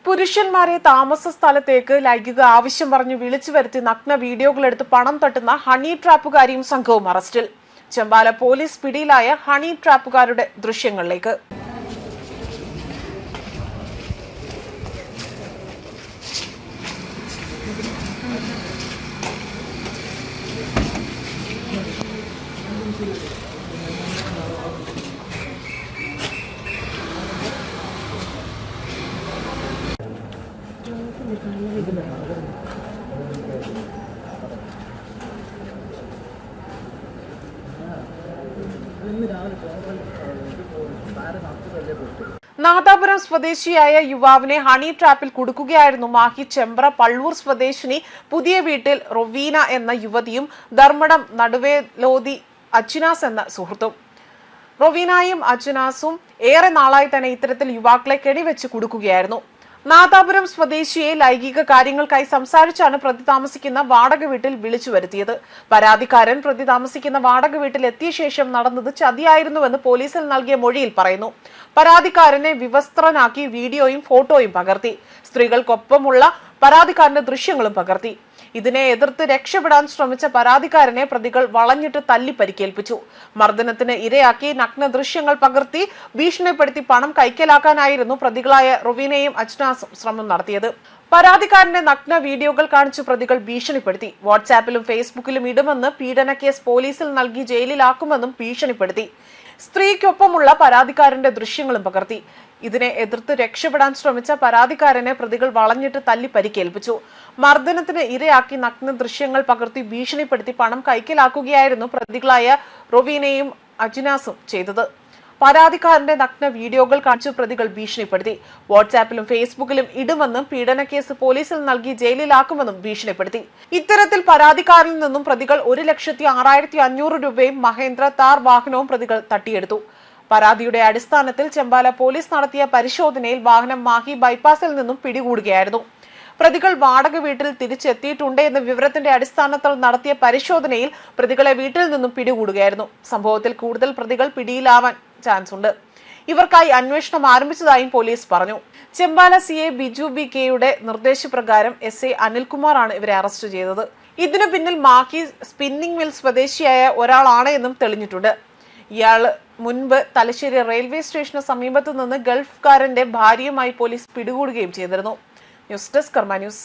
പുരുഷന്മാരെ താമസ സ്ഥലത്തേക്ക് ലൈംഗിക ആവശ്യം പറഞ്ഞു വിളിച്ചു വരുത്തി നഗ്ന വീഡിയോകളെടുത്ത് പണം തട്ടുന്ന ഹണി ട്രാപ്പുകാരിയും സംഘവും അറസ്റ്റിൽ. ചെമ്പാല പോലീസ് പിടിയിലായ ഹണി ട്രാപ്പുകാരുടെ ദൃശ്യങ്ങളിലേക്ക്. നാദാപുരം സ്വദേശിയായ യുവാവിനെ ഹണി ട്രാപ്പിൽ കുടുക്കുകയായിരുന്നു മാഹി ചെമ്പ്ര പള്ളൂർ സ്വദേശിനി പുതിയ വീട്ടിൽ റൊവീന എന്ന യുവതിയും ധർമ്മടം നടുവേലോതി അജ്നാസ് എന്ന സുഹൃത്തും. റൊവീനയും അജ്നാസും ഏറെ നാളായി തന്നെ ഇത്തരത്തിൽ യുവാക്കളെ കെണിവെച്ച് കുടുക്കുകയായിരുന്നു. നാദാപുരം സ്വദേശിയെ ലൈംഗിക കാര്യങ്ങൾക്കായി സംസാരിച്ചാണ് പ്രതി താമസിക്കുന്ന വാടക വീട്ടിൽ വിളിച്ചു വരുത്തിയത്. പരാതിക്കാരൻ പ്രതി താമസിക്കുന്ന വാടക വീട്ടിൽ എത്തിയ ശേഷം നടന്നത് ചതിയായിരുന്നുവെന്ന് പോലീസിൽ നൽകിയ മൊഴിയിൽ പറയുന്നു. പരാതിക്കാരനെ വിവസ്ത്രനാക്കി വീഡിയോയും ഫോട്ടോയും പകർത്തി. സ്ത്രീകൾക്കൊപ്പമുള്ള പരാതിക്കാരന്റെ ദൃശ്യങ്ങളും പകർത്തി. ഇതിനെ എതിർത്ത് രക്ഷപ്പെടാൻ ശ്രമിച്ച പരാതിക്കാരനെ പ്രതികൾ വളഞ്ഞിട്ട് തല്ലി പരിക്കേൽപ്പിച്ചു. മർദ്ദനത്തിന് ഇരയാക്കി നഗ്ന ദൃശ്യങ്ങൾ പകർത്തി ഭീഷണിപ്പെടുത്തി പണം കൈക്കലാക്കാനായിരുന്നു പ്രതികളായ റൊവീനയും അജ്നാസും ശ്രമം നടത്തിയത്. പരാതിക്കാരന്റെ നഗ്ന വീഡിയോകൾ കാണിച്ച് പ്രതികൾ ഭീഷണിപ്പെടുത്തി. വാട്സാപ്പിലും ഫേസ്ബുക്കിലും ഇടുമെന്ന് പീഡന കേസ് പോലീസിൽ നൽകി ജയിലിലാക്കുമെന്നും ഭീഷണിപ്പെടുത്തി. സ്ത്രീക്കൊപ്പമുള്ള പരാതിക്കാരന്റെ ദൃശ്യങ്ങളും പകർത്തി. ഇതിനെ എതിർത്ത് രക്ഷപ്പെടാൻ ശ്രമിച്ച പരാതിക്കാരനെ പ്രതികൾ വളഞ്ഞിട്ട് തല്ലി പരിക്കേൽപ്പിച്ചു. മർദ്ദനത്തിന് ഇരയാക്കി നഗ്ന ദൃശ്യങ്ങൾ പകർത്തി ഭീഷണിപ്പെടുത്തി പണം കൈക്കലാക്കുകയായിരുന്നു പ്രതികളായ റൊവീനയും അജ്നാസും ചെയ്തത്. പരാതിക്കാരന്റെ നഗ്ന വീഡിയോകൾ കാണിച്ച് പ്രതികൾ ഭീഷണിപ്പെടുത്തി. വാട്സാപ്പിലും ഫേസ്ബുക്കിലും ഇടുമെന്നും പീഡന കേസ് പോലീസിൽ നൽകി ജയിലിലാക്കുമെന്നും ഭീഷണിപ്പെടുത്തി. ഇത്തരത്തിൽ പരാതിക്കാരിൽ നിന്നും പ്രതികൾ 1,06,500 രൂപയും മഹേന്ദ്ര താർ വാഹനവും പ്രതികൾ തട്ടിയെടുത്തു. പരാതിയുടെ അടിസ്ഥാനത്തിൽ ചെമ്പാല പോലീസ് നടത്തിയ പരിശോധനയിൽ വാഹനം മാഹി ബൈപ്പാസിൽ നിന്നും പിടികൂടുകയായിരുന്നു. പ്രതികൾ വാടക വീട്ടിൽ തിരിച്ചെത്തിയിട്ടുണ്ട് എന്ന വിവരത്തിന്റെ അടിസ്ഥാനത്തിൽ നടത്തിയ പരിശോധനയിൽ പ്രതികളെ വീട്ടിൽ നിന്നും പിടികൂടുകയായിരുന്നു. സംഭവത്തിൽ കൂടുതൽ പ്രതികൾ പിടിയിലാവാൻ ചാൻസ് ഉണ്ട്. ഇവർക്കായി അന്വേഷണം ആരംഭിച്ചതായും പോലീസ് പറഞ്ഞു. ചെമ്പാല CA ബിജു BK നിർദ്ദേശപ്രകാരം SA അനിൽകുമാറാണ് ഇവരെ അറസ്റ്റ് ചെയ്തത്. ഇതിനു പിന്നിൽ മാഹി സ്പിന്നിംഗ് മിൽ സ്വദേശിയായ ഒരാളാണ് എന്നും തെളിഞ്ഞിട്ടുണ്ട്. ഇയാൾ മുൻപ് തലശ്ശേരി റെയിൽവേ സ്റ്റേഷന് സമീപത്തു നിന്ന് ഗൾഫുകാരന്റെ ഭാര്യയുമായി പോലീസ് പിടികൂടുകയും ചെയ്തിരുന്നു. ന്യൂസ് ഡെസ്ക് കർമ്മ ന്യൂസ്.